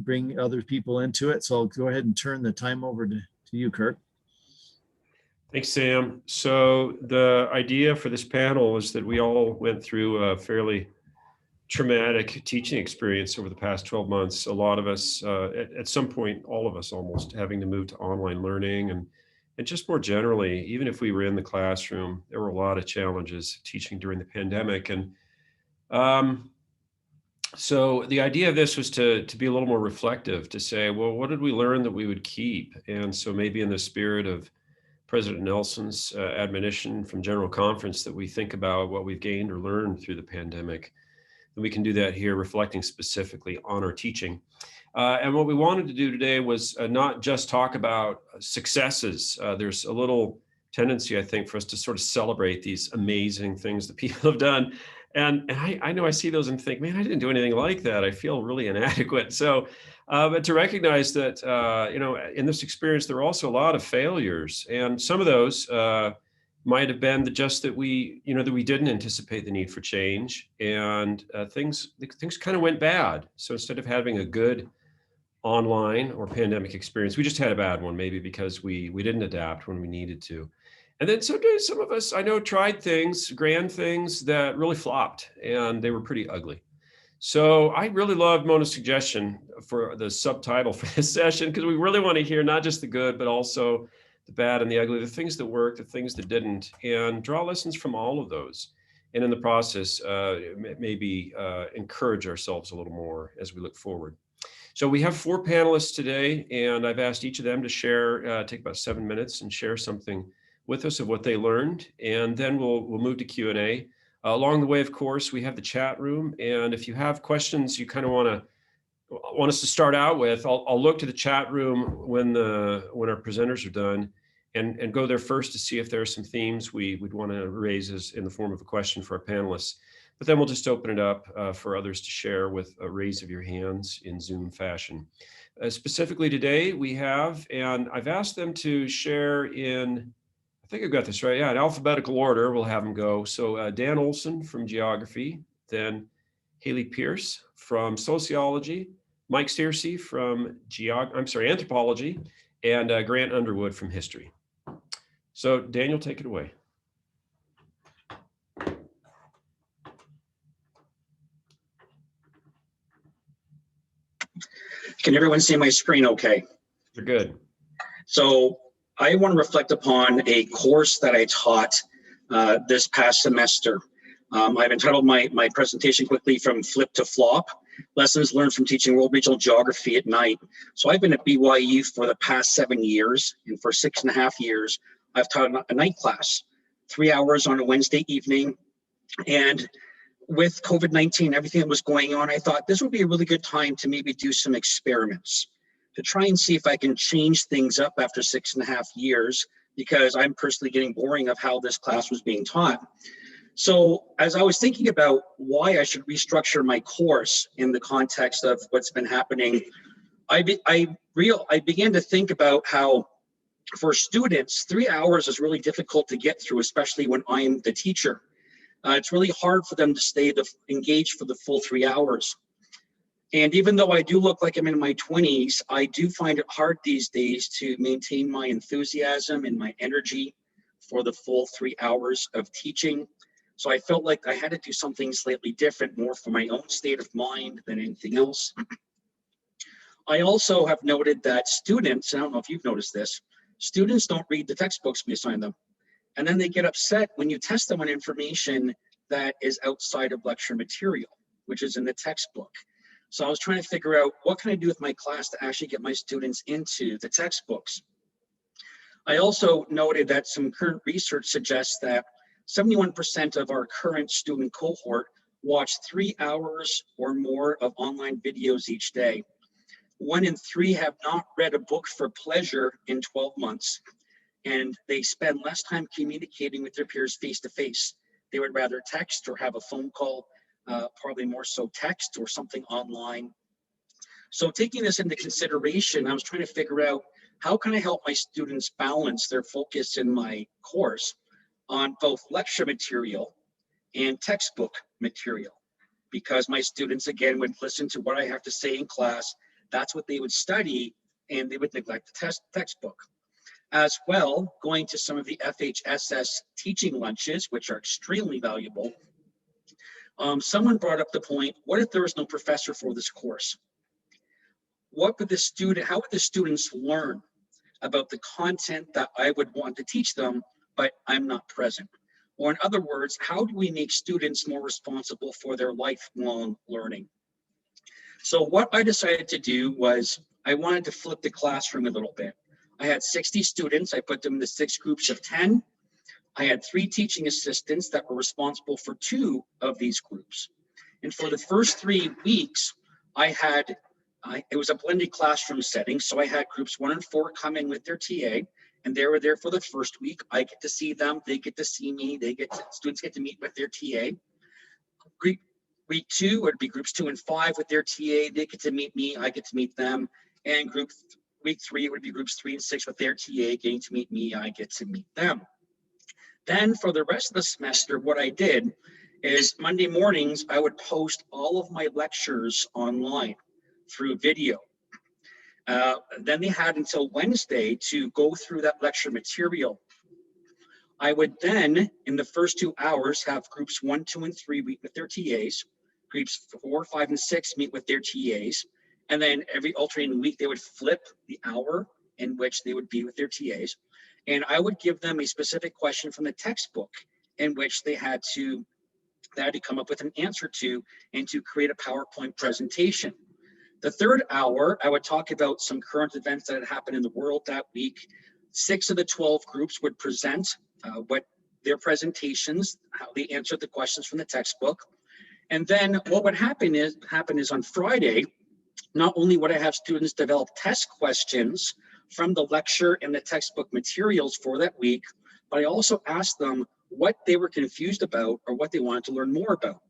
bring other people into it. So I'll go ahead and turn the time over to you, Kirk. Thanks, Sam. So the idea for this panel is that we all went through a fairly traumatic teaching experience over the past 12 months. A lot of us, at some point, all of us almost, having to move to online learning, and just more generally, even if we were in the classroom, there were a lot of challenges teaching during the pandemic. And so the idea of this was to be a little more reflective, to say, well, what did we learn that we would keep? And so maybe in the spirit of President Nelson's admonition from General Conference, that we think about what we've gained or learned through the pandemic, and we can do that here, reflecting specifically on our teaching. And what we wanted to do today was not just talk about successes. There's a little tendency, I think, for us to sort of celebrate these amazing things that people have done. And I know I see those and think, man, I didn't do anything like that. I feel really inadequate. So, but to recognize that, in this experience, there are also a lot of failures. And some of those might have been that we didn't anticipate the need for change, and things kind of went bad. So instead of having a good online or pandemic experience, we just had a bad one, maybe because we didn't adapt when we needed to. And then sometimes some of us, I know, tried grand things that really flopped, and they were pretty ugly. So I really loved Mona's suggestion for the subtitle for this session, because we really want to hear not just the good, but also the bad and the ugly, the things that worked, the things that didn't, and draw lessons from all of those. And in the process, maybe encourage ourselves a little more as we look forward. So we have 4 panelists today, and I've asked each of them to share, take about 7 minutes and share something with us of what they learned. And then we'll move to Q&A. Along the way, of course, we have the chat room. And if you have questions you kind of want us to start out with, I'll look to the chat room when our presenters are done, and go there first to see if there are some themes we'd want to raise as in the form of a question for our panelists. But then we'll just open it up for others to share with a raise of your hands in Zoom fashion. Specifically today, we have, and I've asked them to share in, I think I've got this right, yeah, in alphabetical order, we'll have them go. So Dan Olson from Geography, then Hayley Pierce from Sociology, Mike Searcy from Anthropology, and Grant Underwood from History. So Daniel, take it away. Can everyone see my screen okay? You're good. So I want to reflect upon a course that I taught this past semester. I've entitled my presentation quickly "From Flip to Flop: Lessons Learned from Teaching World Regional Geography at Night." So I've been at BYU for the past 7 years, and for 6.5 years, I've taught a night class, 3 hours on a Wednesday evening. And with COVID-19, everything that was going on, I thought this would be a really good time to maybe do some experiments, to try and see if I can change things up after 6.5 years, because I'm personally getting boring of how this class was being taught. So as I was thinking about why I should restructure my course in the context of what's been happening, I began to think about how for students, 3 hours is really difficult to get through, especially when I'm the teacher. It's really hard for them to stay engaged for the full 3 hours. And even though I do look like I'm in my 20s, I do find it hard these days to maintain my enthusiasm and my energy for the full 3 hours of teaching. So I felt like I had to do something slightly different, more for my own state of mind than anything else. I also have noted that students, I don't know if you've noticed this, students don't read the textbooks we assign them. And then they get upset when you test them on information that is outside of lecture material, which is in the textbook. So I was trying to figure out what can I do with my class to actually get my students into the textbooks. I also noted that some current research suggests that 71% of our current student cohort watch 3 hours or more of online videos each day. 1 in 3 have not read a book for pleasure in 12 months. And they spend less time communicating with their peers face-to-face. They would rather text or have a phone call, probably more so text or something online. So taking this into consideration, I was trying to figure out how can I help my students balance their focus in my course on both lecture material and textbook material, because my students, again, would listen to what I have to say in class. that's what they would study, and they would neglect the textbook. As well, going to some of the FHSS teaching lunches, which are extremely valuable, someone brought up the point, what if there was no professor for this course? How would the students learn about the content that I would want to teach them, but I'm not present? Or in other words, how do we make students more responsible for their lifelong learning? So what I decided to do was I wanted to flip the classroom a little bit. I had 60 students. I put them in the 6 groups of 10. I had 3 teaching assistants that were responsible for 2 of these groups. And for the first 3 weeks, it was a blended classroom setting. So I had groups 1 and 4 come in with their TA, and they were there for the first week. I get to see them, they get to see me, students get to meet with their TA. Week 2 would be groups 2 and 5 with their TA, they get to meet me, I get to meet them. And week 3 would be groups 3 and 6 with their TA, getting to meet me, I get to meet them. Then for the rest of the semester, what I did is Monday mornings, I would post all of my lectures online through video. Then they had until Wednesday to go through that lecture material. I would then, in the first 2 hours, have groups 1, 2, and 3 meet with their TAs, groups 4, 5, and 6 meet with their TAs, and then every alternating week, they would flip the hour in which they would be with their TAs. And I would give them a specific question from the textbook in which they had to come up with an answer to and to create a PowerPoint presentation. The third hour, I would talk about some current events that had happened in the world that week. 6 of the 12 groups would present what their presentations, how they answered the questions from the textbook. And then what would happen is on Friday, not only would I have students develop test questions from the lecture and the textbook materials for that week, but I also asked them what they were confused about or what they wanted to learn more about.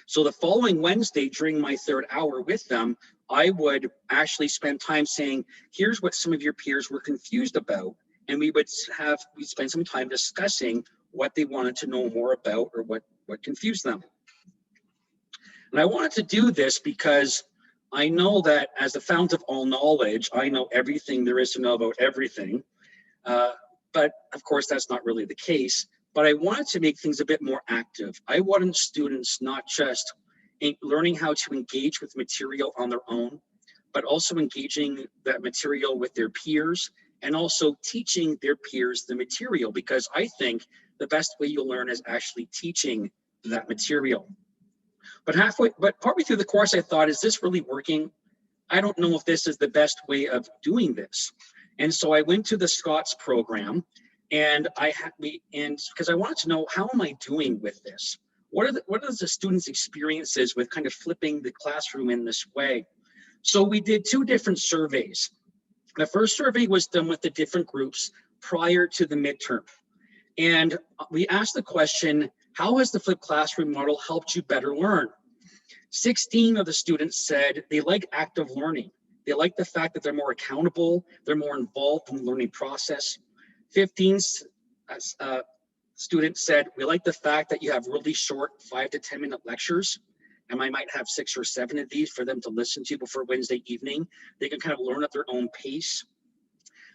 So the following Wednesday, during my third hour with them, I would actually spend time saying, here's what some of your peers were confused about. And we'd spend some time discussing what they wanted to know more about or what confused them. And I wanted to do this because I know that as the fount of all knowledge, I know everything there is to know about everything. But of course, that's not really the case. But I wanted to make things a bit more active. I wanted students not just learning how to engage with material on their own, but also engaging that material with their peers and also teaching their peers the material, because I think the best way you'll learn is actually teaching that material. But partway through the course, I thought, is this really working? I don't know if this is the best way of doing this. And so I went to the Scots program, and because I wanted to know, how am I doing with this? What are the students' experiences with kind of flipping the classroom in this way? So we did 2 different surveys. The first survey was done with the different groups prior to the midterm. And we asked the question, how has the flipped classroom model helped you better learn? 16 of the students said they like active learning. They like the fact that they're more accountable, they're more involved in the learning process. 15 students said, we like the fact that you have really short 5 to 10 minute lectures, and I might have 6 or 7 of these for them to listen to before Wednesday evening. They can kind of learn at their own pace.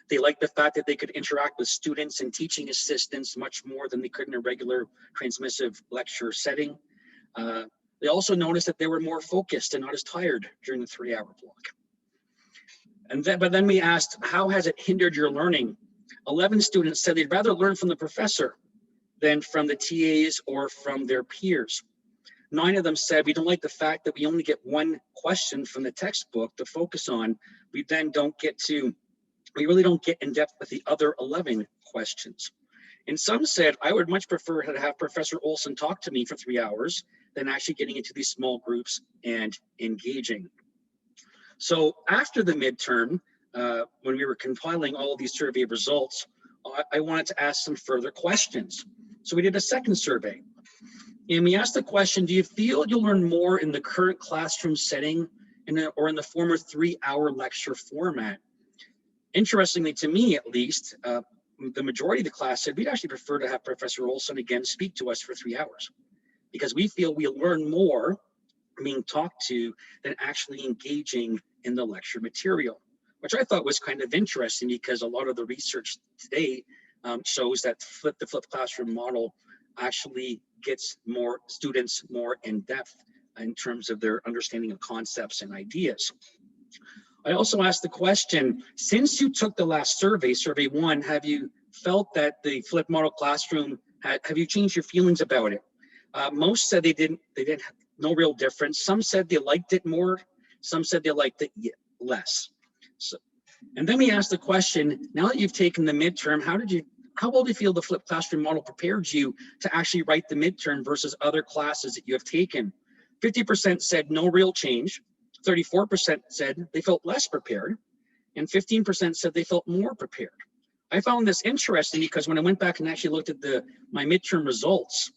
They like the fact that they could interact with students and teaching assistants much more than they could in a regular transmissive lecture setting. They also noticed that they were more focused and not as tired during the 3-hour block. But then we asked, how has it hindered your learning? 11 students said they'd rather learn from the professor than from the TAs or from their peers. 9 of them said, we don't like the fact that we only get 1 question from the textbook to focus on. We really don't get in depth with the other 11 questions. And some said, I would much prefer to have Professor Olson talk to me for 3 hours than actually getting into these small groups and engaging. So after the midterm, when we were compiling all of these survey results, I wanted to ask some further questions. So we did a second survey. And we asked the question, do you feel you'll learn more in the current classroom setting or in the former 3-hour lecture format? Interestingly, to me at least, the majority of the class said we'd actually prefer to have Professor Olson again speak to us for 3 hours, because we feel we'll learn more being talked to than actually engaging in the lecture material, which I thought was kind of interesting because a lot of the research today shows that the flipped classroom model actually gets more students more in depth in terms of their understanding of concepts and ideas. I also asked the question, since you took the last survey, survey 1, have you felt that the flipped model classroom, have you changed your feelings about it? Most said they didn't have no real difference. Some said they liked it more. Some said they liked it less. So, and then we asked the question, now that you've taken the midterm, how well do you feel the flipped classroom model prepared you to actually write the midterm versus other classes that you have taken? 50% said no real change. 34% said they felt less prepared, and 15% said they felt more prepared. I found this interesting because when I went back and actually looked at my midterm results,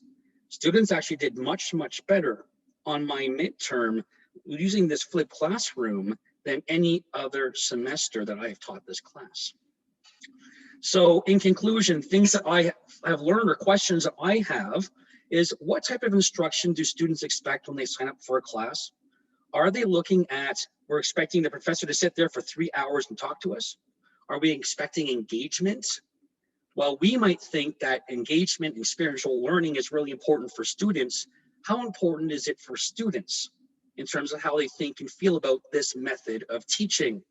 students actually did much, much better on my midterm using this flipped classroom than any other semester that I have taught this class. So in conclusion, things that I have learned or questions that I have is, what type of instruction do students expect when they sign up for a class? Are they looking at, we're expecting the professor to sit there for 3 hours and talk to us? Are we expecting engagement? While we might think that engagement and experiential learning is really important for students, how important is it for students in terms of how they think and feel about this method of teaching?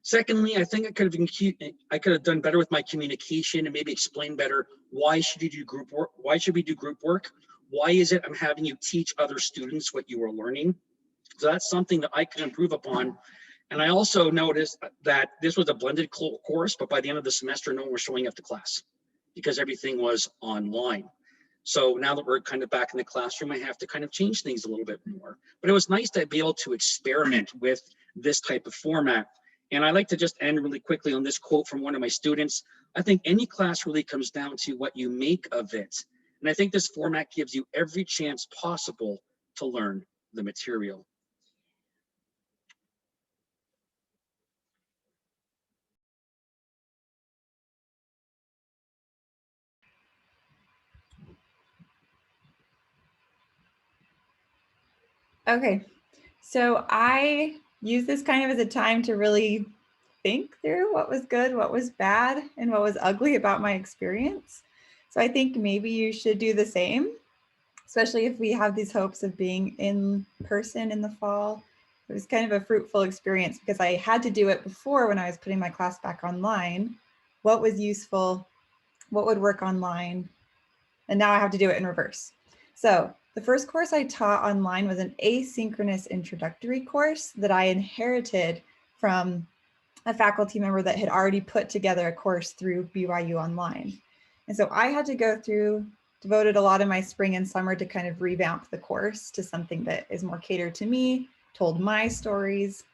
Secondly, I think I could have done better with my communication and maybe explain better, why should you do group work? Why should we do group work? Why is it I'm having you teach other students what you are learning? So that's something that I can improve upon. And I also noticed that this was a blended course, but by the end of the semester, no one was showing up to class because everything was online. So now that we're kind of back in the classroom, I have to kind of change things a little bit more. But it was nice to be able to experiment with this type of format. And I like to just end really quickly on this quote from one of my students. I think any class really comes down to what you make of it. And I think this format gives you every chance possible to learn the material. Okay, so I use this kind of as a time to really think through what was good, what was bad, and what was ugly about my experience. So I think maybe you should do the same, especially if we have these hopes of being in person in the fall. It was kind of a fruitful experience because I had to do it before when I was putting my class back online. What was useful? What would work online? And now I have to do it in reverse. So the first course I taught online was an asynchronous introductory course that I inherited from a faculty member that had already put together a course through BYU Online. And so I had to go through, devoted a lot of my spring and summer to kind of revamp the course to something that is more catered to me, told my stories,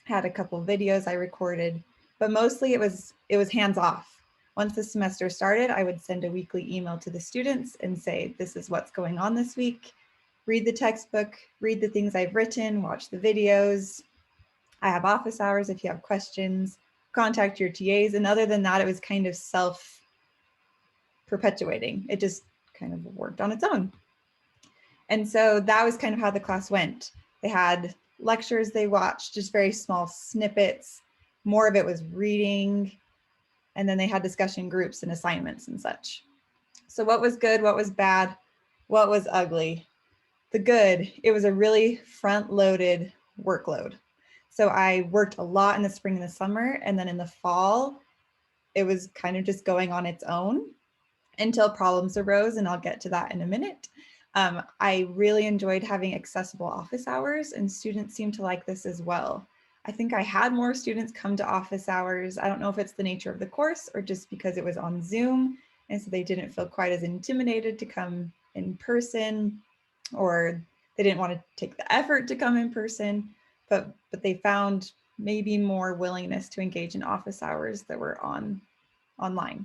had a couple of videos I recorded, but mostly it was hands off. Once the semester started, I would send a weekly email to the students and say, this is what's going on this week. Read the textbook, read the things I've written, watch the videos. I have office hours if you have questions, contact your TAs. And other than that, it was kind of self-perpetuating. It just kind of worked on its own. And so that was kind of how the class went. They had lectures they watched, just very small snippets. More of it was reading. And then they had discussion groups and assignments and such. So what was good, what was bad, what was ugly? The good, it was a really front-loaded workload. So I worked a lot in the spring and the summer, and then in the fall, it was kind of just going on its own until problems arose, and I'll get to that in a minute. I really enjoyed having accessible office hours, and students seemed to like this as well. I think I had more students come to office hours. I don't know if it's the nature of the course or just because it was on Zoom, and so they didn't feel quite as intimidated to come in person, or they didn't want to take the effort to come in person, but they found maybe more willingness to engage in office hours that were online.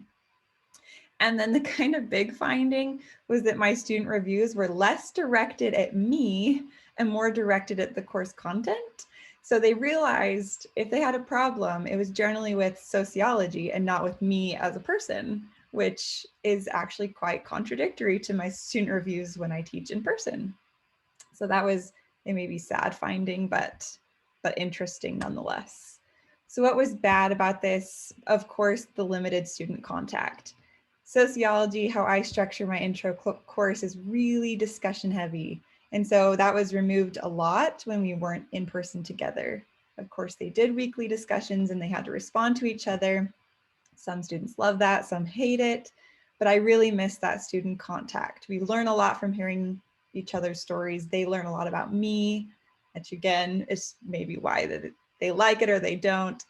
And then the kind of big finding was that my student reviews were less directed at me and more directed at the course content. So they realized if they had a problem, it was generally with sociology and not with me as a person, which is actually quite contradictory to my student reviews when I teach in person. So that was a maybe sad finding, but but interesting nonetheless. So what was bad about this? Of course, the limited student contact. Sociology, how I structure my intro course, is really discussion heavy. And so that was removed a lot when we weren't in person together. Of course, they did weekly discussions and they had to respond to each other. Some students love that, some hate it, but I really miss that student contact. We learn a lot from hearing each other's stories. They learn a lot about me, which again, is maybe why that they like it or they don't.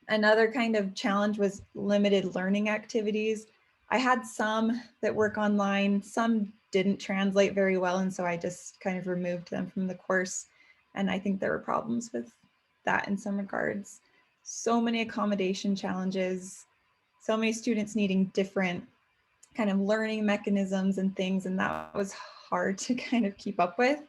Another kind of challenge was limited learning activities. I had some that work online, some didn't translate very well, and so I just kind of removed them from the course. And I think there were problems with that in some regards. So many accommodation challenges, so many students needing different kind of learning mechanisms and things, and that was hard to kind of keep up with.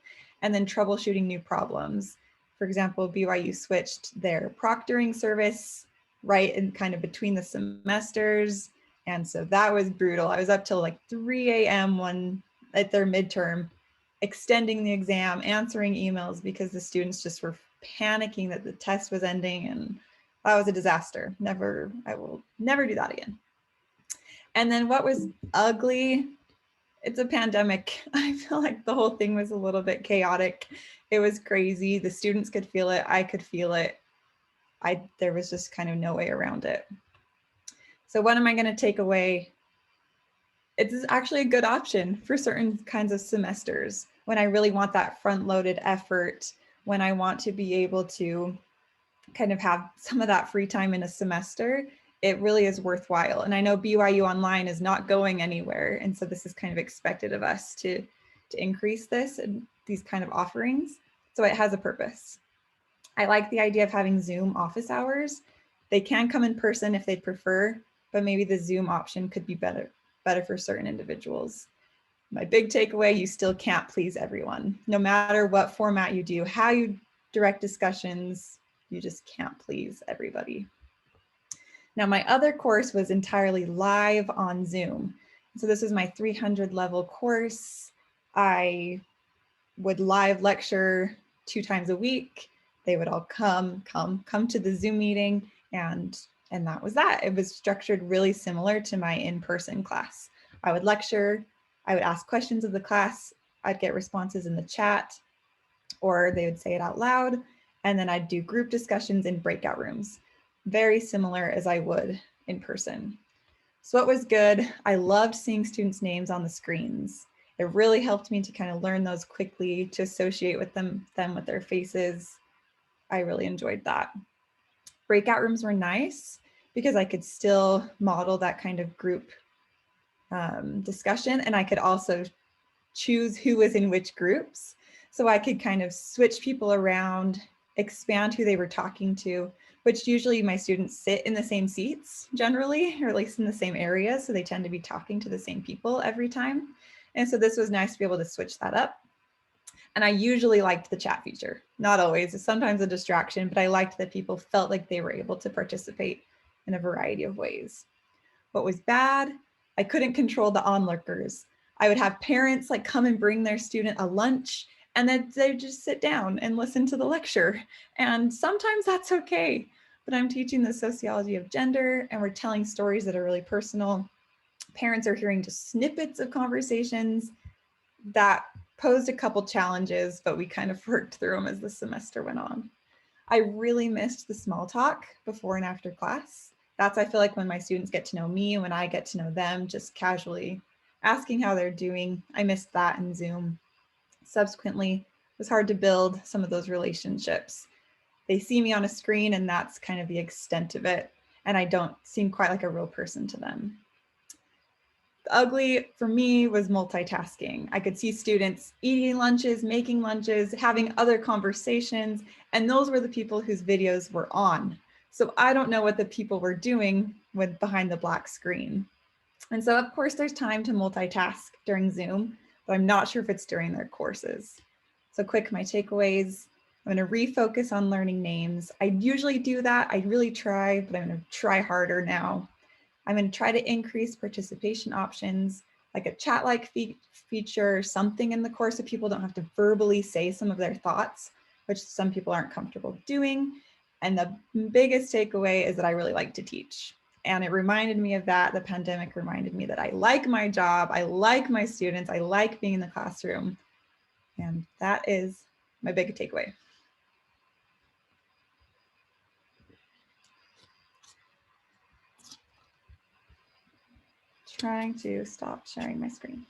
And then troubleshooting new problems. For example, BYU switched their proctoring service right in kind of between the semesters. And so that was brutal. I was up till like 3 a.m. at their midterm, extending the exam, answering emails because the students just were panicking that the test was ending, and that was a disaster. I will never do that again. And then what was ugly, it's a pandemic. I feel like the whole thing was a little bit chaotic. It was crazy. The students could feel it. I could feel it. There was just kind of no way around it. So what am I going to take away? It's actually a good option for certain kinds of semesters when I really want that front-loaded effort, when I want to be able to kind of have some of that free time in a semester. It really is worthwhile. And I know BYU Online is not going anywhere. And so this is kind of expected of us to increase this and these kind of offerings. So it has a purpose. I like the idea of having Zoom office hours. They can come in person if they prefer, but maybe the Zoom option could be better for certain individuals. My big takeaway, you still can't please everyone. No matter what format you do, how you direct discussions, you just can't please everybody. Now, my other course was entirely live on Zoom. So this is my 300 level course. I would live lecture 2 times a week. They would all come to the Zoom meeting, and that was that. It was structured really similar to my in-person class. I would lecture, I would ask questions of the class, I'd get responses in the chat, or they would say it out loud, and then I'd do group discussions in breakout rooms. Very similar as I would in person. So what was good, I loved seeing students' names on the screens. It really helped me to kind of learn those quickly, to associate with them with their faces. I really enjoyed that. Breakout rooms were nice because I could still model that kind of group discussion, and I could also choose who was in which groups. So I could kind of switch people around, expand who they were talking to, which usually my students sit in the same seats generally, or at least in the same area. So they tend to be talking to the same people every time. And so this was nice to be able to switch that up. And I usually liked the chat feature. Not always, it's sometimes a distraction, but I liked that people felt like they were able to participate in a variety of ways. What was bad, I couldn't control the onlookers. I would have parents like come and bring their student a lunch, and then they just sit down and listen to the lecture. And sometimes that's okay, but I'm teaching the sociology of gender and we're telling stories that are really personal. Parents are hearing just snippets of conversations. That posed a couple challenges, but we kind of worked through them as the semester went on. I really missed the small talk before and after class. That's, I feel like, when my students get to know me, when I get to know them, just casually asking how they're doing. I missed that in Zoom. Subsequently, it was hard to build some of those relationships. They see me on a screen and that's kind of the extent of it. And I don't seem quite like a real person to them. The ugly for me was multitasking. I could see students eating lunches, making lunches, having other conversations, and those were the people whose videos were on. So I don't know what the people were doing with behind the black screen. And so of course there's time to multitask during Zoom, but I'm not sure if it's during their courses. So quick, my takeaways. I'm going to refocus on learning names. I usually do that. I really try, but I'm going to try harder now. I'm going to try to increase participation options, like a chat-like feature, something in the course so people don't have to verbally say some of their thoughts, which some people aren't comfortable doing. And the biggest takeaway is that I really like to teach. And it reminded me of that. The pandemic reminded me that I like my job. I like my students. I like being in the classroom. And that is my big takeaway. Trying to stop sharing my screen.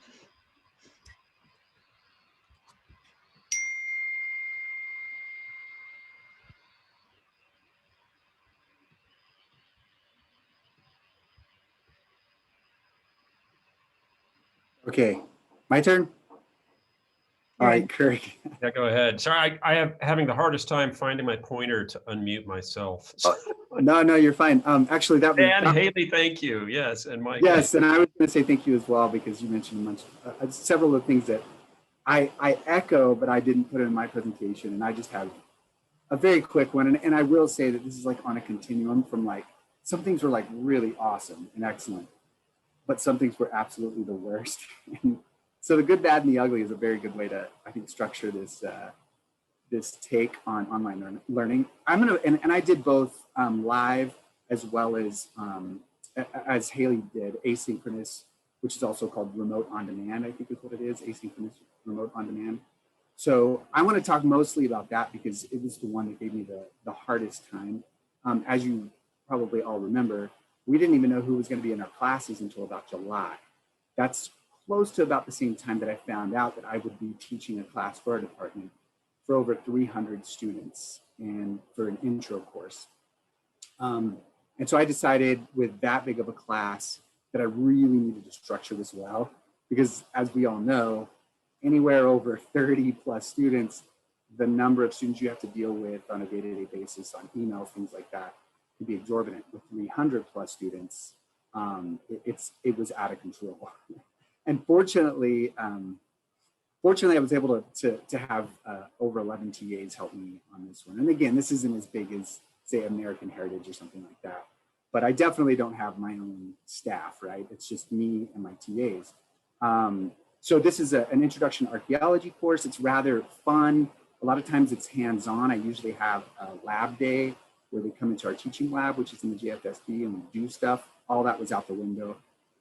Okay, my turn. All right, Kirk. Yeah, go ahead. Sorry, I am having the hardest time finding my pointer to unmute myself. No, you're fine. Actually, that was And Hayley, thank you. Yes, and Mike. Yes, and I was going to say thank you as well, because you mentioned several of the things that I echo, but I didn't put it in my presentation. And I just have a very quick one. And I will say that this is like on a continuum from like, some things were like really awesome and excellent, but some things were absolutely the worst. And so the good, bad, and the ugly is a very good way to, I think, structure this this take on online learning. I'm gonna, and I did both live as well as Hayley did, asynchronous, which is also called remote on demand, I think is what it is, asynchronous remote on demand. So I want to talk mostly about that because it was the one that gave me the hardest time. As you probably all remember, we didn't even know who was going to be in our classes until about July. That's close to about the same time that I found out that I would be teaching a class for our department for over 300 students and for an intro course. And so I decided with that big of a class that I really needed to structure this well, because as we all know, anywhere over 30 plus students, the number of students you have to deal with on a day-to-day basis on email, things like that, can be exorbitant. With 300 plus students, it was out of control. And fortunately, I was able to have over 11 TAs help me on this one. And again, this isn't as big as, say, American Heritage or something like that. But I definitely don't have my own staff, right? It's just me and my TAs. So this is an introduction to archaeology course. It's rather fun. A lot of times it's hands-on. I usually have a lab day where they come into our teaching lab, which is in the JFSB, and we do stuff. All that was out the window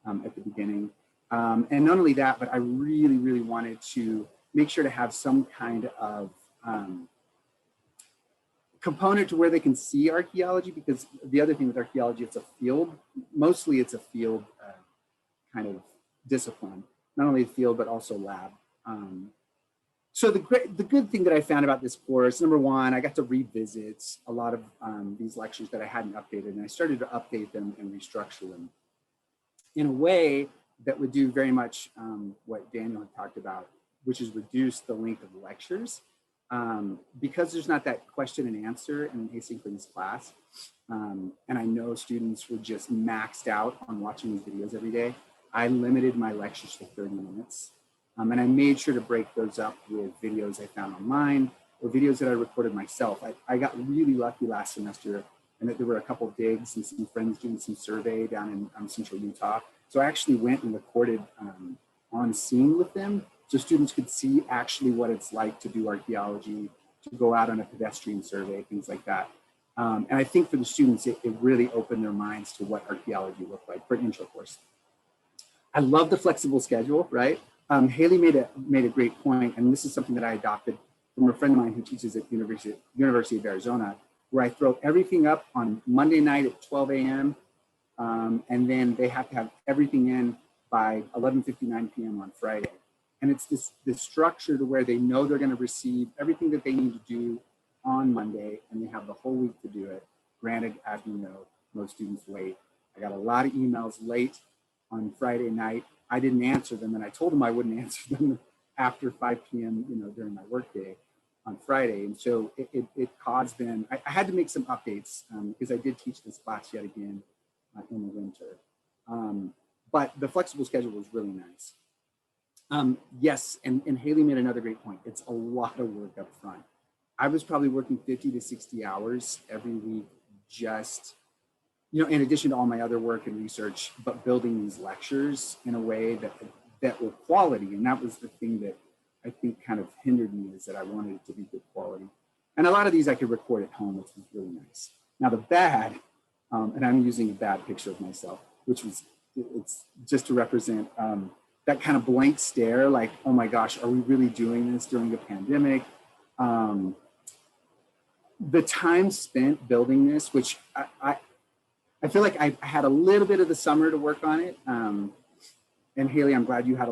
at the beginning. And not only that, but I really, really wanted to make sure to have some kind of component to where they can see archaeology, because the other thing with archaeology, it's a field, mostly it's a field kind of discipline, not only field, but also lab. So the good thing that I found about this course, number one, I got to revisit a lot of these lectures that I hadn't updated, and I started to update them and restructure them in a way that would do very much what Daniel had talked about, which is reduce the length of the lectures. Because there's not that question and answer in an asynchronous class, and I know students were just maxed out on watching these videos every day, I limited my lectures to 30 minutes. And I made sure to break those up with videos I found online or videos that I recorded myself. I got really lucky last semester, and that there were a couple of digs and some friends doing some survey down in central Utah. So I actually went and recorded on scene with them, so students could see actually what it's like to do archaeology, to go out on a pedestrian survey, things like that. And I think for the students, it really opened their minds to what archaeology looked like for an intro course. I love the flexible schedule, right? Hayley made a great point, and this is something that I adopted from a friend of mine who teaches at University of Arizona, where I throw everything up on Monday night at 12 a.m. And then they have to have everything in by 11:59 p.m. on Friday. And it's this structure to where they know they're going to receive everything that they need to do on Monday, and they have the whole week to do it. Granted, as we know, most students wait. I got a lot of emails late on Friday night. I didn't answer them, and I told them I wouldn't answer them after 5 p.m. during my workday on Friday. And so it caused them, I had to make some updates because I did teach this class yet again in the winter. But the flexible schedule was really nice. Yes, and Hayley made another great point. It's a lot of work up front. I was probably working 50 to 60 hours every week, just, in addition to all my other work and research, but building these lectures in a way that were quality. And that was the thing that I think kind of hindered me, is that I wanted it to be good quality. And a lot of these I could record at home, which was really nice. Now the bad, and I'm using a bad picture of myself, which was, it's just to represent that kind of blank stare, like, oh my gosh, are we really doing this during a pandemic? The time spent building this, which I feel like I had a little bit of the summer to work on it. And Hayley, I'm glad you had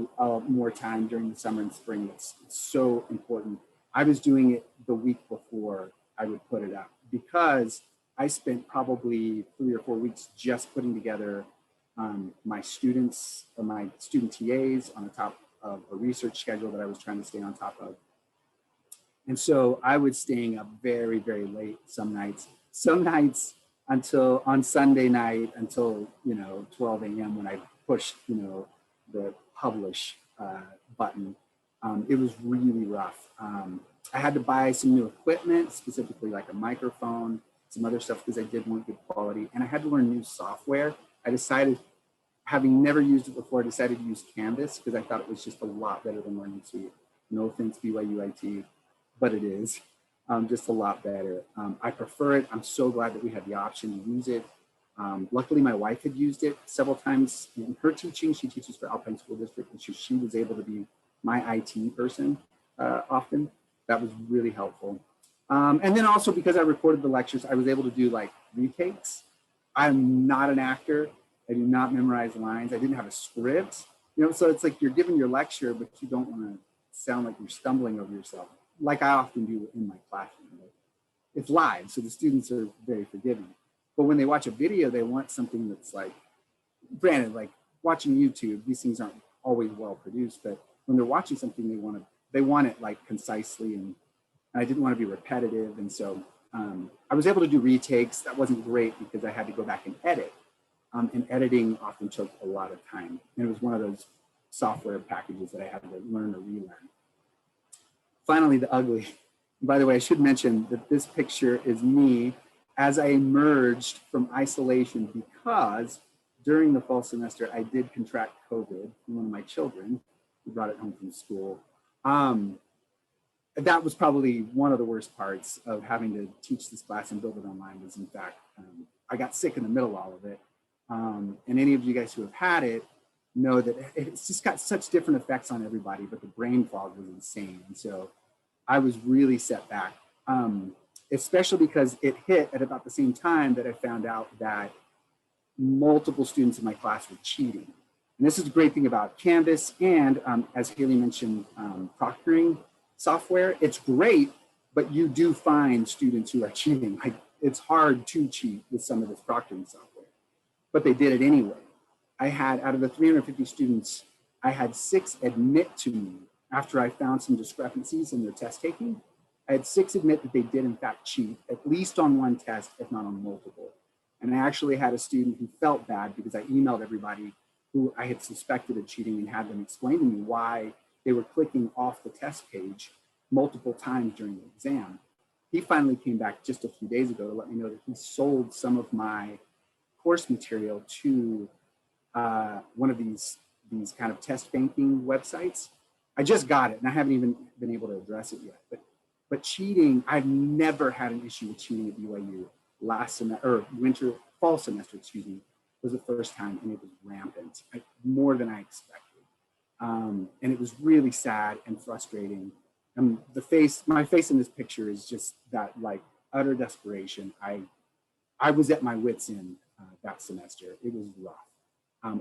more time during the summer and spring. It's so important. I was doing it the week before I would put it up because I spent probably 3 or 4 weeks just putting together my students or my student TAs on the top of a research schedule that I was trying to stay on top of. And so I was staying up very, very late some nights until on Sunday night until, 12 a.m. when I pushed, the publish button. It was really rough. I had to buy some new equipment, specifically like a microphone, some other stuff because I did want good quality, and I had to learn new software. I decided, having never used it before, I decided to use Canvas because I thought it was just a lot better than Learning Suite. No offense, BYU IT, but it is just a lot better. I prefer it. I'm so glad that we had the option to use it. Luckily, my wife had used it several times in her teaching. She teaches for Alpine School District, and she was able to be my IT person often. That was really helpful. And then also because I recorded the lectures, I was able to do like retakes. I'm not an actor. I do not memorize lines. I didn't have a script, so it's like you're giving your lecture, but you don't want to sound like you're stumbling over yourself, like I often do in my classroom. It's live, so the students are very forgiving. But when they watch a video, they want something that's like, granted, like watching YouTube, these things aren't always well produced, but when they're watching something, they want it like concisely, and I didn't want to be repetitive. And so I was able to do retakes. That wasn't great because I had to go back and edit. And editing often took a lot of time. And it was one of those software packages that I had to learn or relearn. Finally, the ugly. By the way, I should mention that this picture is me as I emerged from isolation because during the fall semester, I did contract COVID from one of my children who brought it home from school. That was probably one of the worst parts of having to teach this class and build it online was, in fact, I got sick in the middle of all of it. And any of you guys who have had it know that it's just got such different effects on everybody, but the brain fog was insane. And so I was really set back, especially because it hit at about the same time that I found out that multiple students in my class were cheating. And this is the great thing about Canvas and, as Hayley mentioned, proctoring software. It's great, but you do find students who are cheating. Like, it's hard to cheat with some of this proctoring software, but they did it anyway. I had, out of the 350 students, I had 6 admit to me after I found some discrepancies in their test taking. I had 6 admit that they did in fact cheat, at least on one test, if not on multiple. And I actually had a student who felt bad because I emailed everybody who I had suspected of cheating and had them explain to me why they were clicking off the test page multiple times during the exam. He finally came back just a few days ago to let me know that he sold some of my course material to one of these kind of test banking websites. I just got it and I haven't even been able to address it yet. But cheating, I've never had an issue with cheating at BYU. Last semester, or fall semester, was the first time, and it was rampant, more than I expected. And it was really sad and frustrating. And my face in this picture is just that like utter desperation. I was at my wit's end that semester. It was rough.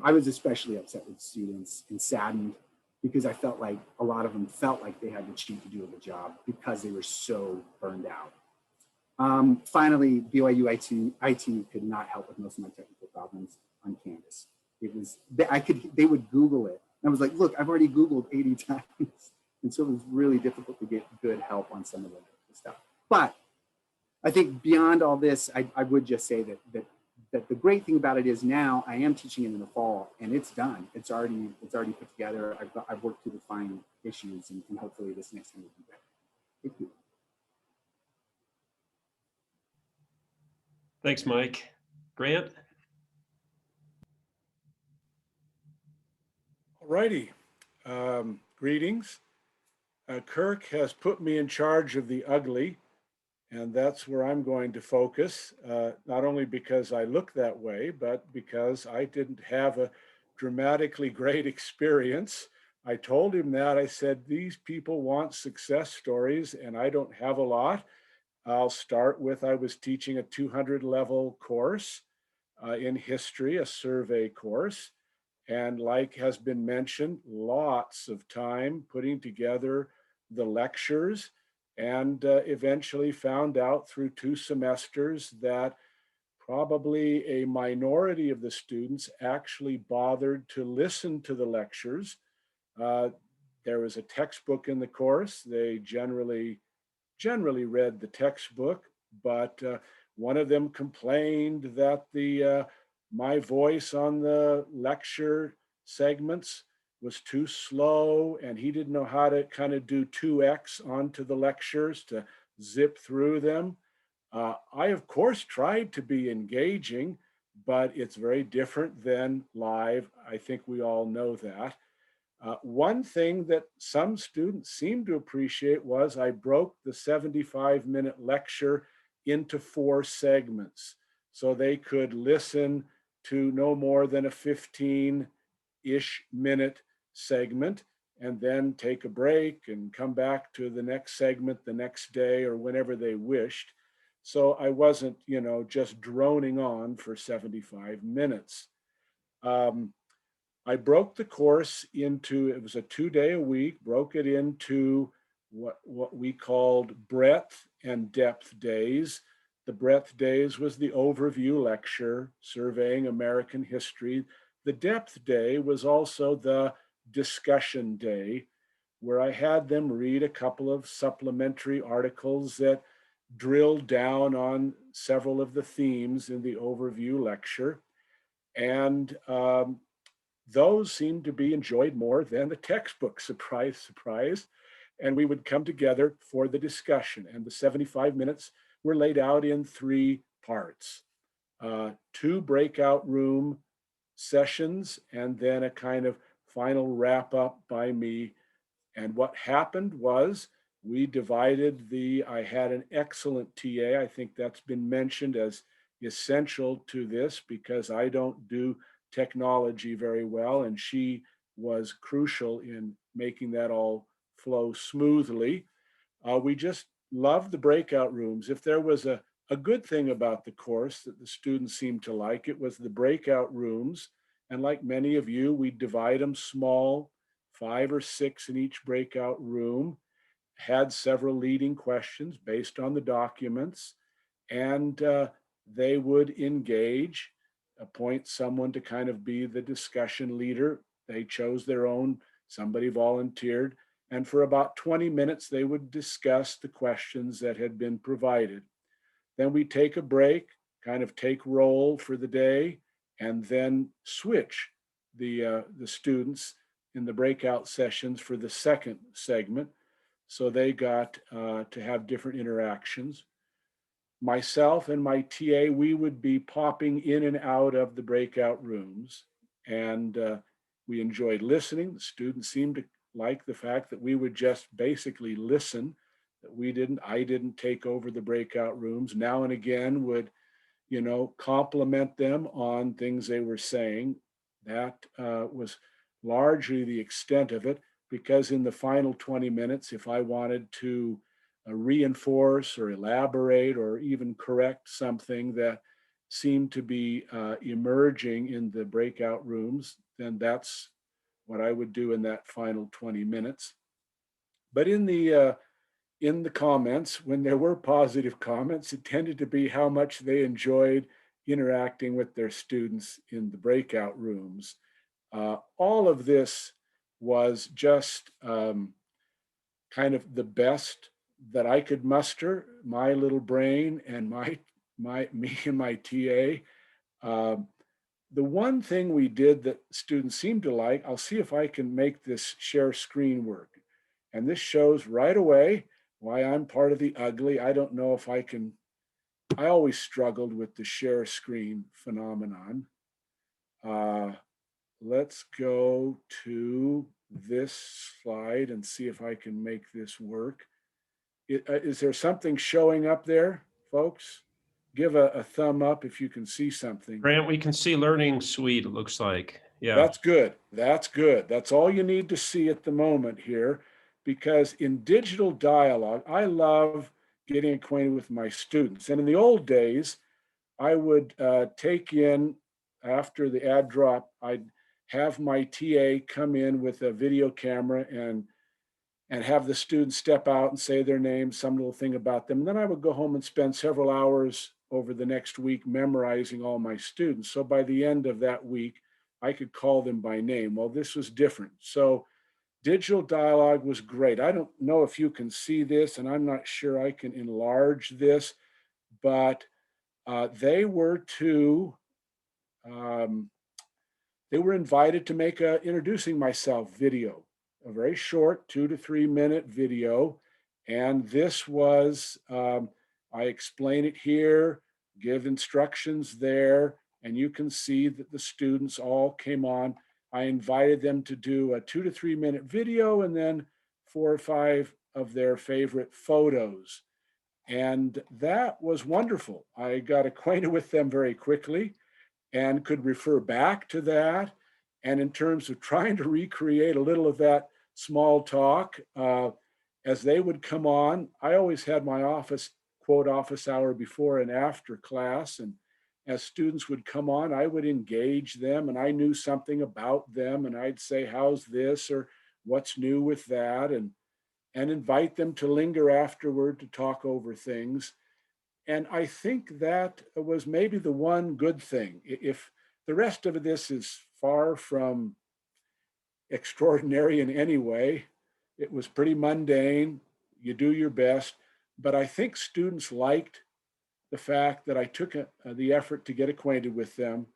I was especially upset with students and saddened because I felt like a lot of them felt like they had to cheat to do a good job because they were so burned out. Finally, BYU IT could not help with most of my technical problems on Canvas. It was, they would Google it. And I was like, look, I've already Googled 80 times. And so it was really difficult to get good help on some of the stuff. But I think beyond all this, I would just say that the great thing about it is now I am teaching it in the fall and it's done. It's already put together. I've worked through the fine issues and hopefully this next time will be better. Thank you. Thanks, Mike. Grant? All righty. Greetings. Kirk has put me in charge of the ugly. And that's where I'm going to focus, not only because I look that way, but because I didn't have a dramatically great experience. I told him that. I said, these people want success stories, and I don't have a lot. I'll start with, I was teaching a 200 level course in history, a survey course. And like has been mentioned, lots of time putting together the lectures, and eventually found out through 2 semesters that probably a minority of the students actually bothered to listen to the lectures. There was a textbook in the course. They generally read the textbook, but one of them complained that the my voice on the lecture segments was too slow, and he didn't know how to kind of do 2x onto the lectures to zip through them. I, of course, tried to be engaging, but it's very different than live. I think we all know that. One thing that some students seemed to appreciate was I broke the 75-minute lecture into 4 segments, so they could listen to no more than a 15-ish minute segment and then take a break and come back to the next segment the next day or whenever they wished. So I wasn't, just droning on for 75 minutes. I broke the course into, it was a 2-day a week, broke it into what we called breadth and depth days. The breadth days was the overview lecture, surveying American history. The depth day was also the discussion day, where I had them read a couple of supplementary articles that drilled down on several of the themes in the overview lecture. And those seemed to be enjoyed more than the textbook, surprise, surprise. And we would come together for the discussion. And the 75 minutes were laid out in 3 parts. 2 breakout room sessions, and then a kind of final wrap up by me. And what happened was we divided I had an excellent TA. I think that's been mentioned as essential to this because I don't do technology very well, and she was crucial in making that all flow smoothly. We just loved the breakout rooms. If there was a good thing about the course that the students seemed to like, it was the breakout rooms. And like many of you, we divide them small, 5 or 6 in each breakout room, had several leading questions based on the documents, and they would engage, appoint someone to kind of be the discussion leader. They chose their own, somebody volunteered, and for about 20 minutes, they would discuss the questions that had been provided. Then we take a break, kind of take roll for the day, and then switch the students in the breakout sessions for the second segment. So they got to have different interactions. Myself and my TA, we would be popping in and out of the breakout rooms, and we enjoyed listening. The students seemed to like the fact that we would just basically listen, that I didn't take over the breakout rooms. Now and again would, compliment them on things they were saying. That was largely the extent of it, because in the final 20 minutes, if I wanted to reinforce or elaborate or even correct something that seemed to be emerging in the breakout rooms, then that's what I would do in that final 20 minutes. But in the comments, when there were positive comments, it tended to be how much they enjoyed interacting with their students in the breakout rooms. All of this was just kind of the best that I could muster, my little brain and me and my TA. The one thing we did that students seemed to like, I'll see if I can make this share screen work. And this shows right away why I'm part of the ugly. I don't know if I can, I always struggled with the share screen phenomenon. Let's go to this slide and see if I can make this work. Is there something showing up there, folks? Give a thumb up if you can see something. Grant, we can see Learning Suite, it looks like. Yeah. That's good. That's good. That's all you need to see at the moment here, because in digital dialogue, I love getting acquainted with my students. And in the old days, I would take in, after the ad drop, I'd have my TA come in with a video camera and have the students step out and say their name, some little thing about them. And then I would go home and spend several hours over the next week memorizing all my students. So by the end of that week, I could call them by name. Well, this was different. So digital dialogue was great. I don't know if you can see this, and I'm not sure I can enlarge this, but they were invited to make a introducing myself video, a very short 2 to 3 minute video. And this was, I explain it here, give instructions there, and you can see that the students all came on. I invited them to do a 2 to 3 minute video and then 4 or 5 of their favorite photos. And that was wonderful. I got acquainted with them very quickly and could refer back to that. And in terms of trying to recreate a little of that small talk, as they would come on, I always had my office hour before and after class. And as students would come on, I would engage them, and I knew something about them, and I'd say, how's this, or what's new with that, and invite them to linger afterward to talk over things. And I think that was maybe the one good thing. If the rest of this is far from extraordinary in any way, it was pretty mundane. You do your best. But I think students liked the fact that I took the effort to get acquainted with them,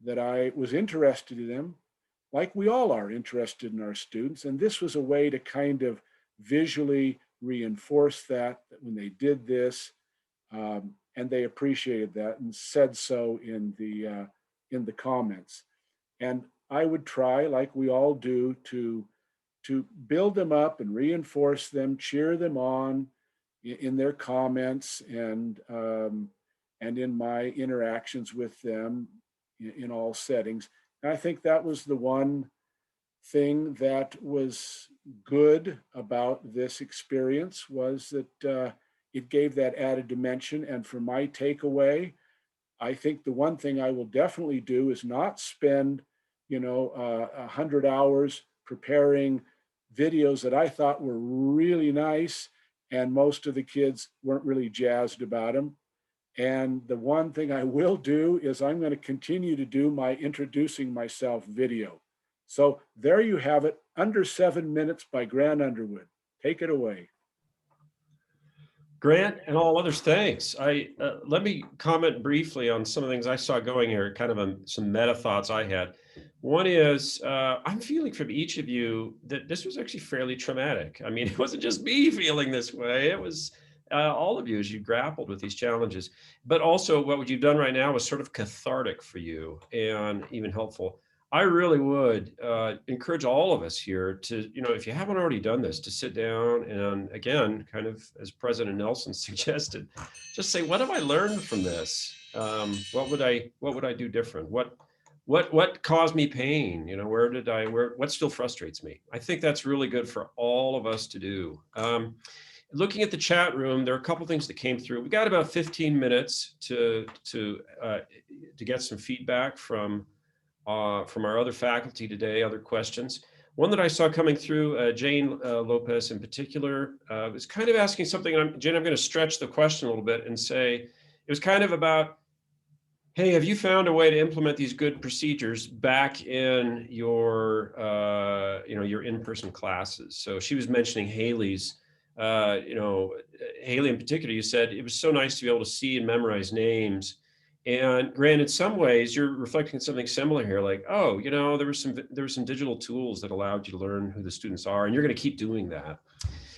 that I was interested in them, like we all are interested in our students. And this was a way to kind of visually reinforce that when they did this, and they appreciated that and said so in the comments. And I would try, like we all do, to build them up and reinforce them, cheer them on in their comments and in my interactions with them in all settings. And I think that was the one thing that was good about this experience, was that it gave that added dimension. And for my takeaway, I think the one thing I will definitely do is not spend 100 hours preparing videos that I thought were really nice, and most of the kids weren't really jazzed about them. And the one thing I will do is I'm going to continue to do my introducing myself video. So there you have it, Under 7 Minutes by Grant Underwood. Take it away. Grant and all others, thanks. Let me comment briefly on some of the things I saw going here, kind of some meta thoughts I had. One is, I'm feeling from each of you that this was actually fairly traumatic. I mean, it wasn't just me feeling this way. It was all of you as you grappled with these challenges. But also what you've done right now is sort of cathartic for you and even helpful. I really would encourage all of us here to, if you haven't already done this, to sit down and, again, kind of as President Nelson suggested, just say, what have I learned from this? What would I do different? What caused me pain? What still frustrates me? I think that's really good for all of us to do. Looking at the chat room, there are a couple things that came through. We got about 15 minutes to get some feedback from our other faculty today, other questions. One that I saw coming through, Jane Lopez in particular, was kind of asking something. Jane, I'm going to stretch the question a little bit and say, it was kind of about, hey, have you found a way to implement these good procedures back in your in-person classes? So she was mentioning Hayley's, Hayley in particular, you said it was so nice to be able to see and memorize names. And Grant, in some ways, you're reflecting something similar here, like, oh, there were some digital tools that allowed you to learn who the students are, and you're going to keep doing that.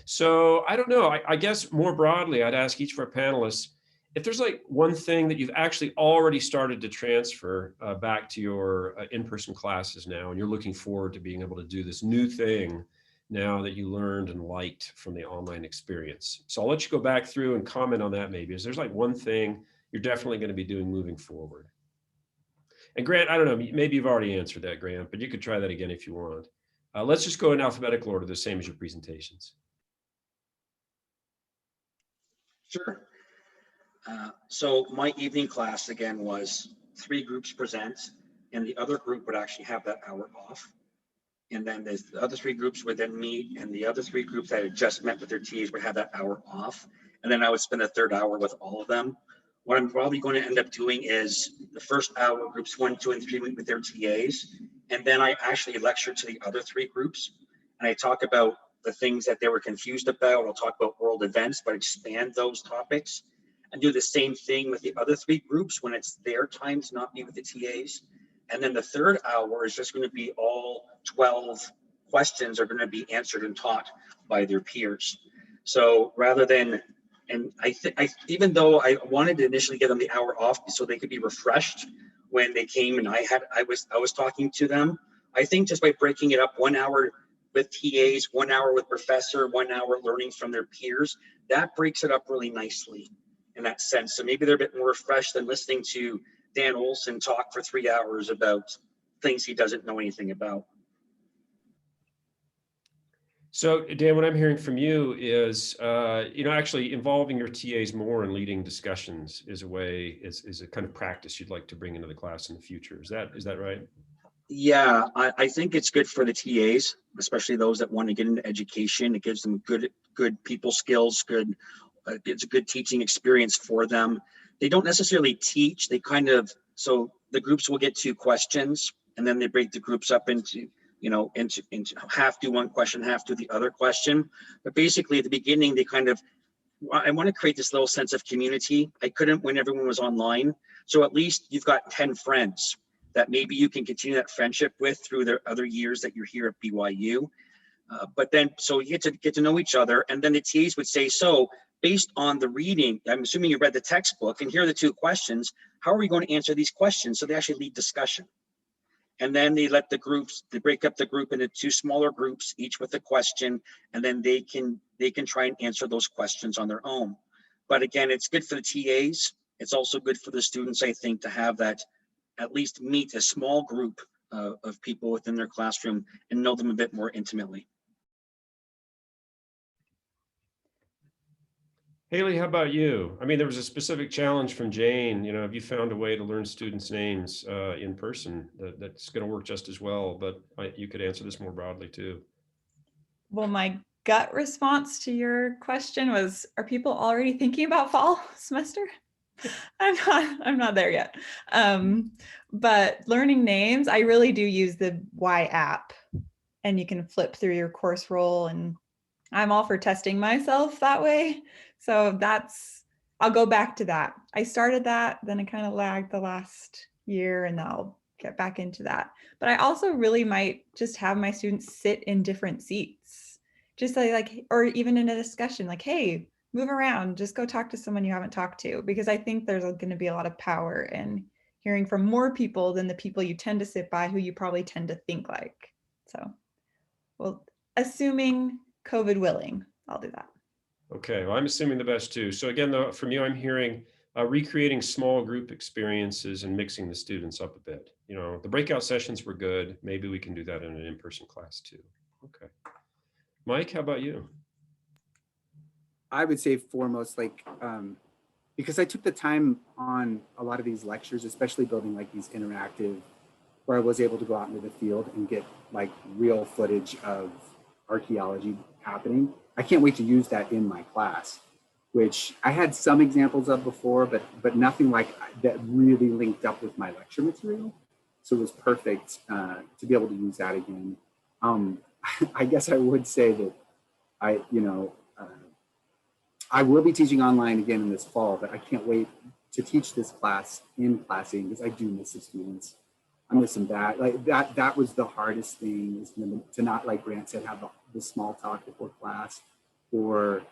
So I don't know. I guess more broadly, I'd ask each of our panelists if there's like one thing that you've actually already started to transfer back to your in-person classes now, and you're looking forward to being able to do this new thing now that you learned and liked from the online experience? So I'll let you go back through and comment on that maybe. Is there's like one thing you're definitely going to be doing moving forward? And Grant, I don't know, maybe you've already answered that, Grant, but you could try that again if you want. Let's just go in alphabetical order, the same as your presentations. Sure. So my evening class again was 3 groups present, and the other group would actually have that hour off. And then the other 3 groups would then meet, and the other 3 groups that had just met with their TAs would have that hour off. And then I would spend a third hour with all of them. What I'm probably going to end up doing is the first hour, groups 1, 2, and 3 meet with their TAs. And then I actually lecture to the other 3 groups. And I talk about the things that they were confused about. I'll talk about world events, but expand those topics. And do the same thing with the other 3 groups when it's their time to not meet with the TAs. And then the third hour is just going to be all 12 questions are going to be answered and taught by their peers. So rather than, and even though I wanted to initially give them the hour off so they could be refreshed when they came and I was talking to them, I think just by breaking it up 1 hour with TAs, 1 hour with professor, 1 hour learning from their peers, that breaks it up really nicely in that sense. So maybe they're a bit more refreshed than listening to Dan Olson talk for 3 hours about things he doesn't know anything about. So Dan, what I'm hearing from you is, actually involving your TAs more in leading discussions is a kind of practice you'd like to bring into the class in the future. Is that right? Yeah, I think it's good for the TAs, especially those that want to get into education. It gives them good people skills, it's a good teaching experience for them. They don't necessarily teach, so the groups will get 2 questions and then they break the groups up into half do one question, half do the other question. But basically at the beginning, I want to create this little sense of community. I couldn't when everyone was online. So at least you've got 10 friends that maybe you can continue that friendship with through the other years that you're here at BYU. But then, so you get to know each other, and then the TAs would say, so based on the reading, I'm assuming you read the textbook, and here are the 2 questions. How are we going to answer these questions? So they actually lead discussion. And then they break up the group into 2 smaller groups, each with a question, and then they can try and answer those questions on their own. But again, it's good for the TAs. It's also good for the students, I think, to have that, at least meet a small group of people within their classroom and know them a bit more intimately. Hayley, how about you? I mean, there was a specific challenge from Jane. Have you found a way to learn students' names in person that's going to work just as well? But you could answer this more broadly too. Well, my gut response to your question was, are people already thinking about fall semester? I'm not there yet. But learning names, I really do use the Y app, and you can flip through your course roll, and I'm all for testing myself that way. So I'll go back to that. I started that, then I kind of lagged the last year, and I'll get back into that. But I also really might just have my students sit in different seats, just or even in a discussion, like, hey, move around, just go talk to someone you haven't talked to, because I think there's going to be a lot of power in hearing from more people than the people you tend to sit by, who you probably tend to think like. So, well, assuming COVID willing, I'll do that. Okay, well, I'm assuming the best too. So again, though, from you, I'm hearing recreating small group experiences and mixing the students up a bit. The breakout sessions were good. Maybe we can do that in an in-person class too. Okay. Mike, how about you? I would say foremost, because I took the time on a lot of these lectures, especially building like these interactive, where I was able to go out into the field and get like real footage of archaeology happening. I can't wait to use that in my class, which I had some examples of before, but nothing like that really linked up with my lecture material. So it was perfect to be able to use that again. I guess I would say that I will be teaching online again in this fall, but I can't wait to teach this class in classing, because I do miss the students. I miss them bad. That was the hardest thing, is to not, like Grant said, have the small talk before class, or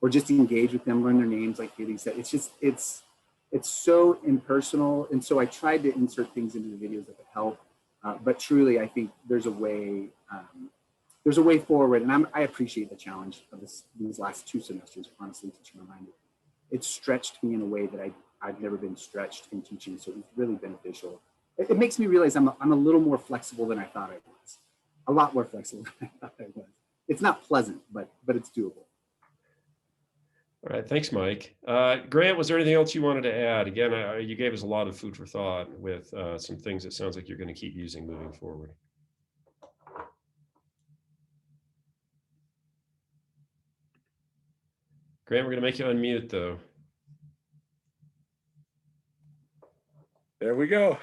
just engage with them, learn their names, like Hayley said. It's so impersonal. And so I tried to insert things into the videos that would help. But truly, I think there's a way there's a way forward, and I appreciate the challenge of these last 2 semesters, honestly, teaching online. It stretched me in a way that I've never been stretched in teaching, so it was really beneficial. It makes me realize I'm a little more flexible than I thought I was. A lot more flexible than I thought I was. It's not pleasant, but it's doable. All right, thanks, Mike. Grant, was there anything else you wanted to add? Again, you gave us a lot of food for thought with some things that sounds like you're going to keep using moving forward. Grant, we're going to make you unmute, though. There we go.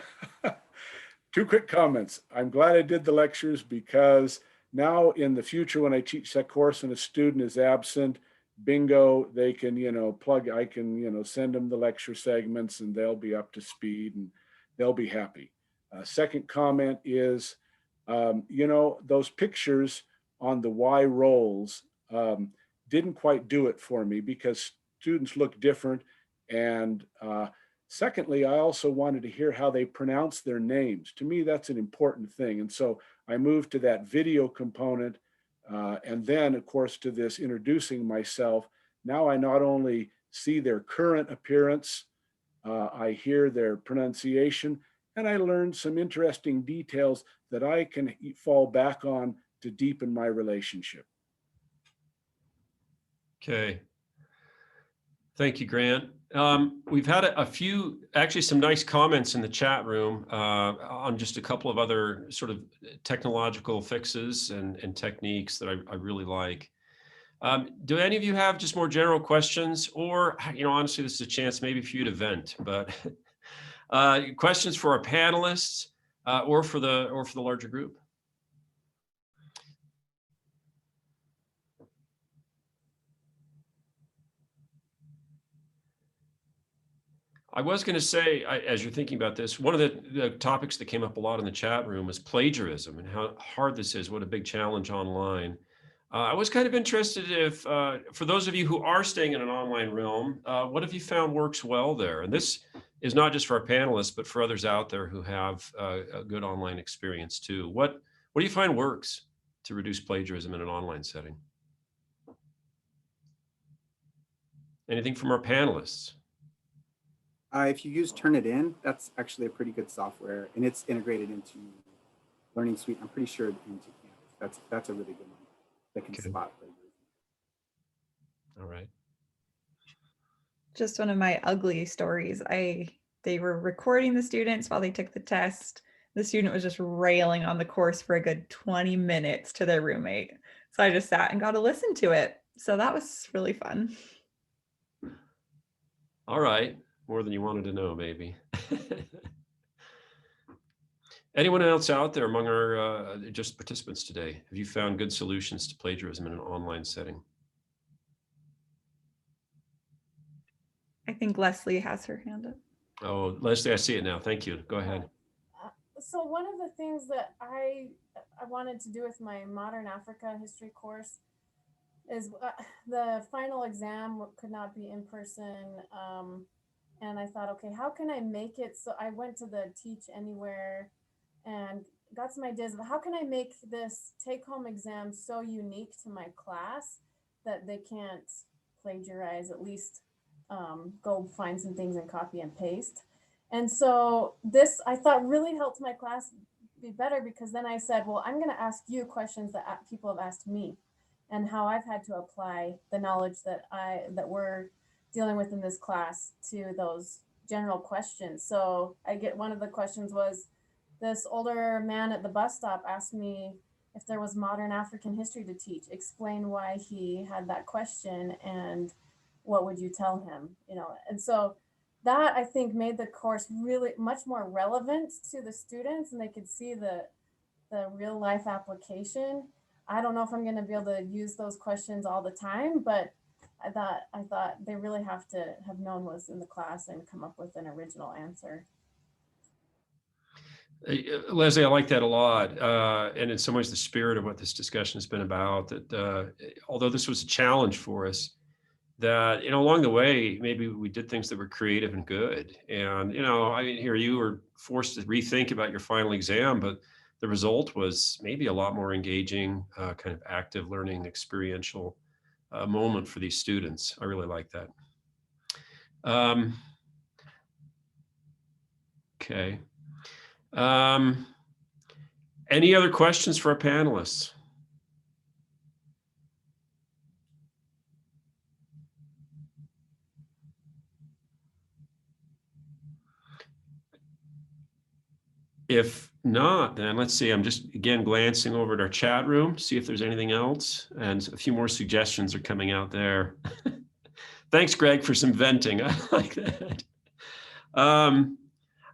2 quick comments. I'm glad I did the lectures, because now in the future, when I teach that course and a student is absent, bingo, they can, I can, send them the lecture segments and they'll be up to speed and they'll be happy. Second comment is, those pictures on the Y roles didn't quite do it for me, because students look different. And secondly, I also wanted to hear how they pronounce their names. To me, that's an important thing. And so I moved to that video component. And then, of course, to this introducing myself. Now I not only see their current appearance, I hear their pronunciation, and I learn some interesting details that I can fall back on to deepen my relationship. Okay. Thank you, Grant. We've had a few, actually some nice comments in the chat room on just a couple of other sort of technological fixes and techniques that I really like. Do any of you have just more general questions, or, honestly, this is a chance maybe for you to vent, but questions for our panelists or for the larger group? I was going to say, as you're thinking about this, one of the topics that came up a lot in the chat room was plagiarism and how hard this is, what a big challenge online. I was kind of interested if, for those of you who are staying in an online realm, what have you found works well there? And this is not just for our panelists, but for others out there who have a good online experience too. What do you find works to reduce plagiarism in an online setting? Anything from our panelists? If you use Turnitin, that's actually a pretty good software, and it's integrated into Learning Suite. I'm pretty sure into Canvas. That's a really good one that can spot plagiarism. All right. Just one of my ugly stories. They were recording the students while they took the test. The student was just railing on the course for a good 20 minutes to their roommate. So I just sat and got to listen to it. So that was really fun. All right. More than you wanted to know, maybe. Anyone else out there among our just participants today? Have you found good solutions to plagiarism in an online setting? I think Leslie has her hand up. Oh, Leslie, I see it now. Thank you. Go ahead. So one of the things that I wanted to do with my Modern Africa history course is the final exam could not be in person. And I thought, okay, how can I make it? So I went to the Teach Anywhere and got some ideas of how can I make this take-home exam so unique to my class that they can't plagiarize, at least go find some things and copy and paste. And so this, I thought, really helped my class be better, because then I said, well, I'm going to ask you questions that people have asked me and how I've had to apply the knowledge that we're dealing with in this class to those general questions. So one of the questions was, this older man at the bus stop asked me if there was modern African history to teach. Explain why he had that question and what would you tell him? And so that, I think, made the course really much more relevant to the students, and they could see the real life application. I don't know if I'm going to be able to use those questions all the time, but I thought they really have to have known what's in the class and come up with an original answer. Leslie, I like that a lot. And in some ways, the spirit of what this discussion has been about, that although this was a challenge for us, that, along the way, maybe we did things that were creative and good. And, here you were forced to rethink about your final exam, but the result was maybe a lot more engaging, kind of active learning, experiential moment for these students. I really like that. Okay. Any other questions for our panelists? If not, then let's see, I'm just again glancing over at our chat room, see if there's anything else, and a few more suggestions are coming out there. Thanks, Greg, for some venting. I like that.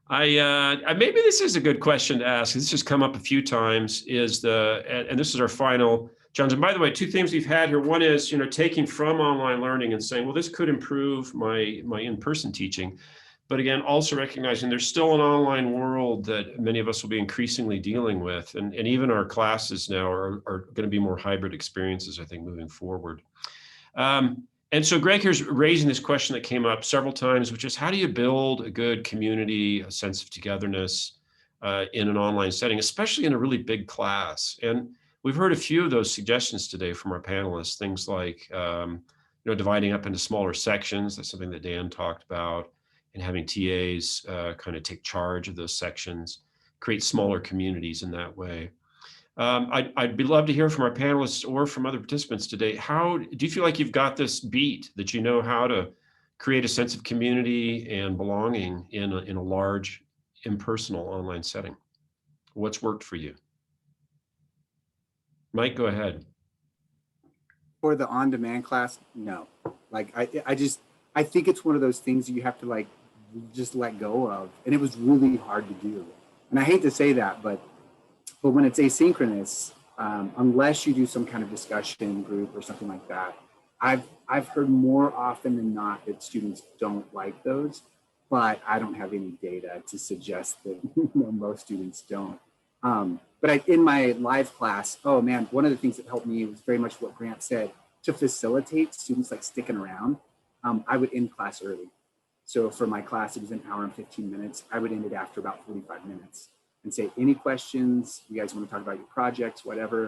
Maybe this is a good question to ask. This has come up a few times, and this is our final, John. And by the way, two themes we've had here. One is, taking from online learning and saying, well, this could improve my in-person teaching. But again, also recognizing there's still an online world that many of us will be increasingly dealing with. And even our classes now are going to be more hybrid experiences, I think, moving forward. And so Greg here's raising this question that came up several times, which is how do you build a good community, a sense of togetherness in an online setting, especially in a really big class? And we've heard a few of those suggestions today from our panelists, things like dividing up into smaller sections. That's something that Dan talked about. And having TAs kind of take charge of those sections, create smaller communities in that way. I'd be love to hear from our panelists or from other participants today. How do you feel like you've got this beat, that you know how to create a sense of community and belonging in a large, impersonal online setting? What's worked for you? Mike, go ahead. For the on-demand class, no. Like I think it's one of those things you have to just let go of, and it was really hard to do. And I hate to say that, but when it's asynchronous, unless you do some kind of discussion group or something like that, I've heard more often than not that students don't like those, but I don't have any data to suggest that most students don't. But in my live class, oh man, one of the things that helped me was very much what Grant said, to facilitate students sticking around. I would end class early. So for my class, it was an hour and 15 minutes. I would end it after about 45 minutes and say, any questions? You guys want to talk about your projects, whatever.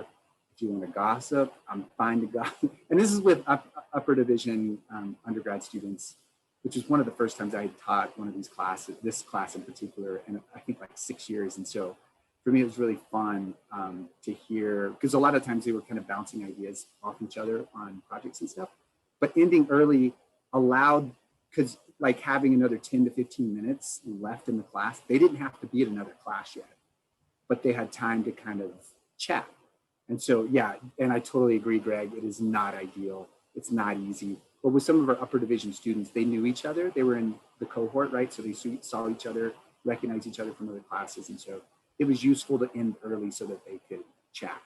If you want to gossip, I'm fine to gossip. And this is with upper division undergrad students, which is one of the first times I had taught one of these classes, this class in particular, and I think 6 years. And so for me, it was really fun to hear, because a lot of times they were kind of bouncing ideas off each other on projects and stuff. But ending early allowed, because having another 10 to 15 minutes left in the class, they didn't have to be at another class yet, but they had time to kind of chat. And so, yeah, and I totally agree, Greg, it is not ideal. It's not easy. But with some of our upper division students, they knew each other. They were in the cohort, right? So they saw each other, recognized each other from other classes. And so it was useful to end early so that they could chat.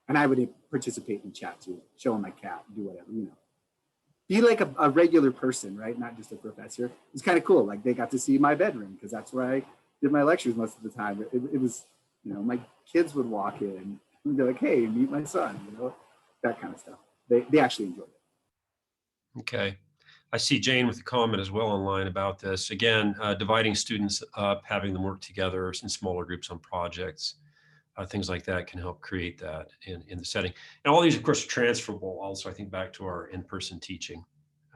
And I would participate in chat too, show them my cat, do whatever, Be like a regular person, right? Not just a professor. It's kind of cool. They got to see my bedroom because that's where I did my lectures most of the time. It was, my kids would walk in and be like, hey, meet my son, that kind of stuff. They actually enjoyed it. Okay. I see Jane with a comment as well online about this. Again, dividing students up, having them work together in smaller groups on projects, things like that can help create that in the setting. And all these, of course, are transferable also, I think, back to our in-person teaching.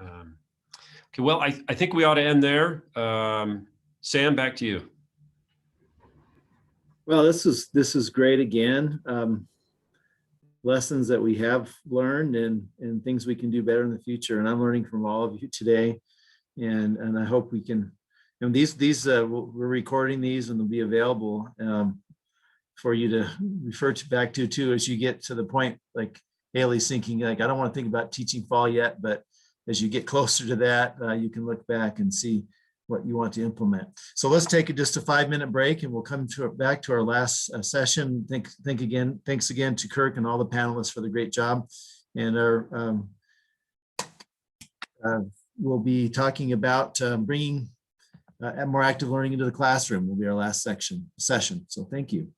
Okay, well, I think we ought to end there. Sam, back to you. Well, this is great again. Lessons that we have learned and things we can do better in the future. And I'm learning from all of you today. And I hope we can, we're recording these and they'll be available for you to refer back to too, as you get to the point, like Hayley's thinking, I don't want to think about teaching fall yet, but as you get closer to that, you can look back and see what you want to implement. So let's take just a 5-minute break and we'll come back to our last session. Thanks again to Kirk and all the panelists for the great job. And we'll be talking about bringing more active learning into the classroom will be our last session. So thank you.